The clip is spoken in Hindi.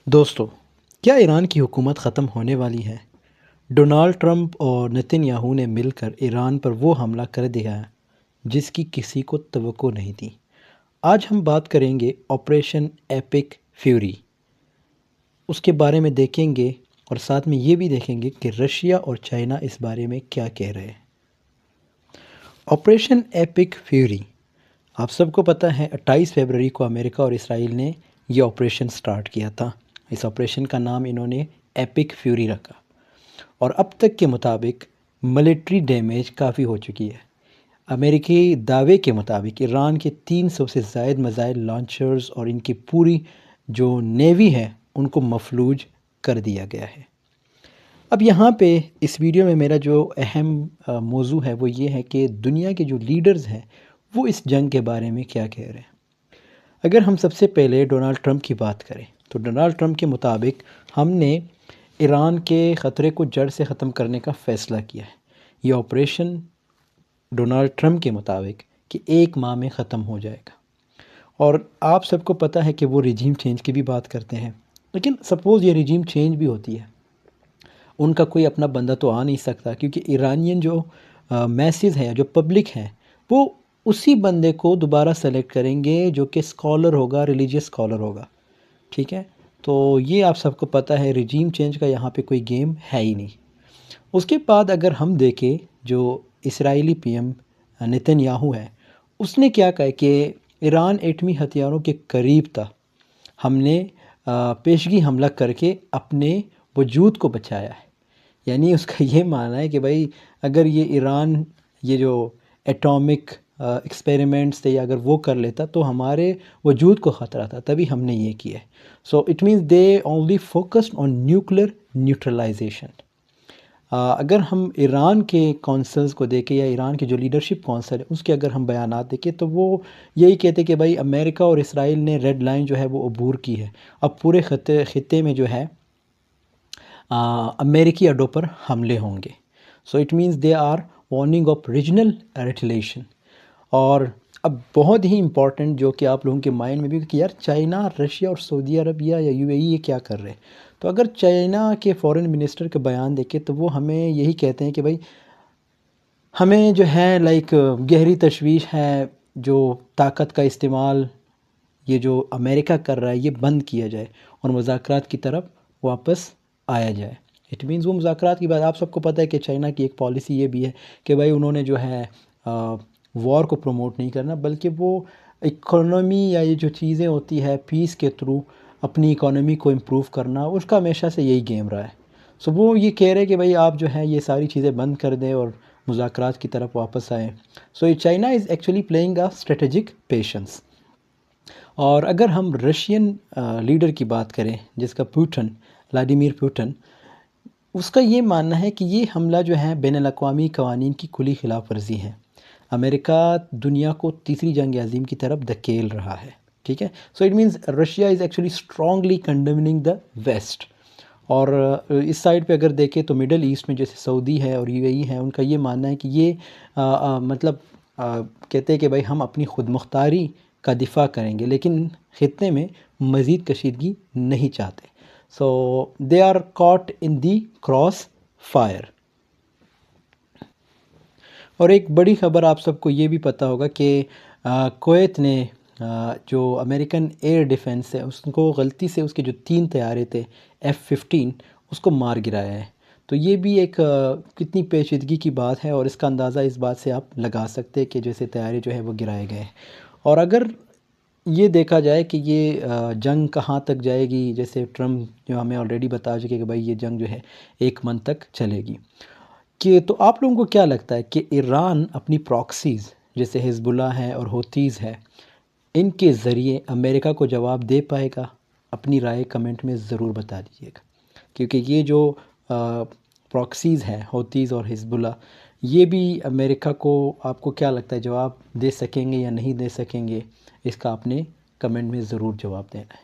दोस्तों, क्या ईरान की हुकूमत ख़त्म होने वाली है? डोनाल्ड ट्रंप और नेतन्याहू ने मिलकर ईरान पर वो हमला कर दिया है जिसकी किसी को तवक्को नहीं थी। आज हम बात करेंगे ऑपरेशन एपिक फ्यूरी, उसके बारे में देखेंगे और साथ में ये भी देखेंगे कि रशिया और चाइना इस बारे में क्या कह रहे हैं। ऑपरेशन एपिक फ्यूरी, आप सबको पता है 28 फरवरी को अमेरिका और इसराइल ने ये ऑपरेशन स्टार्ट किया था। इस ऑपरेशन का नाम इन्होंने एपिक फ्यूरी रखा और अब तक के मुताबिक मिलिट्री डैमेज काफ़ी हो चुकी है। अमेरिकी दावे के मुताबिक ईरान के 300 से ज़ायद मिसाइल लॉन्चर्स और इनकी पूरी जो नेवी है उनको मफलूज कर दिया गया है। अब यहाँ पे इस वीडियो में मेरा जो अहम मौजू है वो ये है कि दुनिया के जो लीडर्स हैं वो इस जंग के बारे में क्या कह रहे हैं। अगर हम सबसे पहले डोनाल्ड ट्रंप की बात करें तो डोनाल्ड ट्रंप के मुताबिक हमने ईरान के ख़तरे को जड़ से ख़त्म करने का फ़ैसला किया है। ये ऑपरेशन डोनाल्ड ट्रंप के मुताबिक कि 1 माह में ख़त्म हो जाएगा। और आप सबको पता है कि वो रिजीम चेंज की भी बात करते हैं, लेकिन सपोज़ ये रिजीम चेंज भी होती है, उनका कोई अपना बंदा तो आ नहीं सकता क्योंकि ईरानियन जो मैसेज है, जो पब्लिक है, वो उसी बंदे को दोबारा सेलेक्ट करेंगे जो कि स्कॉलर होगा, रिलीजियस स्कॉलर होगा। ठीक है, तो ये आप सबको पता है, रिजीम चेंज का यहाँ पे कोई गेम है ही नहीं। उसके बाद अगर हम देखें जो इसराइली पीएम नेतन्याहू है, उसने क्या कहा कि ईरान एटमी हथियारों के करीब था, हमने पेशगी हमला करके अपने वजूद को बचाया है। यानी उसका ये मानना है कि भाई अगर ये ईरान ये जो एटॉमिक एक्सपेरिमेंट्स थे या अगर वो कर लेता तो हमारे वजूद को ख़तरा था, तभी हमने ये किया है। So it means they only focused on nuclear neutralisation. अगर हम ईरान के कौंसल्स को देखें या ईरान की जो लीडरशिप कौंसल है उसके अगर हम बयानात देखें तो वो यही कहते कि भाई अमेरिका और इसराइल ने रेड लाइन जो है वो अबूर की है। अब पूरे ख़त्े में जो है अमेरिकी अड्डों पर हमले होंगे। So it means they are warning of regional relation. और अब बहुत ही इम्पॉर्टेंट जो कि आप लोगों के माइंड में भी कि यार चाइना, रशिया और सऊदी अरबिया या यूएई ये क्या कर रहे हैं। तो अगर चाइना के फॉरेन मिनिस्टर का बयान देखें तो वो हमें यही कहते हैं कि भाई हमें जो है गहरी तशवीश है, जो ताकत का इस्तेमाल ये जो अमेरिका कर रहा है ये बंद किया जाए और मुज़ाकरात की तरफ वापस आया जाए। इट मीन्स वो मुज़ाकरात की बात, आप सबको पता है कि चाइना की एक पॉलिसी ये भी है कि भाई उन्होंने जो है वॉर को प्रमोट नहीं करना, बल्कि वो इकोनॉमी या ये जो चीज़ें होती है पीस के थ्रू अपनी इकोनॉमी को इम्प्रूव करना, उसका हमेशा से यही गेम रहा है। सो वो ये कह रहे हैं कि भाई आप जो है ये सारी चीज़ें बंद कर दें और मुज़ाकरात की तरफ वापस आएँ। So China is actually playing a strategic patience. और अगर हम रशियन लीडर की बात करें जिसका व्लादिमीर पुतिन, उसका ये मानना है कि ये हमला जो है बैनुल-अक़वामी क़वानीन की खुली खिलाफ वर्जी है। अमेरिका दुनिया को तीसरी जंग अज़ीम की तरफ धकेल रहा है। ठीक है, so it means Russia is actually strongly condemning the west. और इस साइड पे अगर देखें तो मिडल ईस्ट में जैसे सऊदी है और यूएई है, उनका ये मानना है कि ये मतलब कहते हैं कि भाई हम अपनी खुद मुख्तारी का दिफा करेंगे, लेकिन ख़ित्ते में मज़ीद कशीदगी नहीं चाहते। So they are caught in the crossfire. और एक बड़ी ख़बर आप सबको ये भी पता होगा कि कुवैत ने जो अमेरिकन एयर डिफेंस है उसको गलती से उसके जो 3 तैयारे थे F-15 उसको मार गिराया है। तो ये भी एक कितनी पेचीदगी की बात है और इसका अंदाज़ा इस बात से आप लगा सकते हैं कि जैसे तैयारे जो है वो गिराए गए हैं। और अगर ये देखा जाए कि ये जंग कहाँ तक जाएगी, जैसे ट्रम्प जो हमें ऑलरेडी बता चुके कि भाई ये जंग जो है 1 मंथ तक चलेगी, कि तो आप लोगों को क्या लगता है कि ईरान अपनी प्रॉक्सीज़ जैसे हिज़्बुल्लाह है और हौतीज़ है, इनके ज़रिए अमेरिका को जवाब दे पाएगा? अपनी राय कमेंट में ज़रूर बता दीजिएगा, क्योंकि ये जो प्रॉक्सीज़ हैं हौतीज़ और हिज़्बुल्लाह, ये भी अमेरिका को, आपको क्या लगता है, जवाब दे सकेंगे या नहीं दे सकेंगे? इसका आपने कमेंट में ज़रूर जवाब देना है।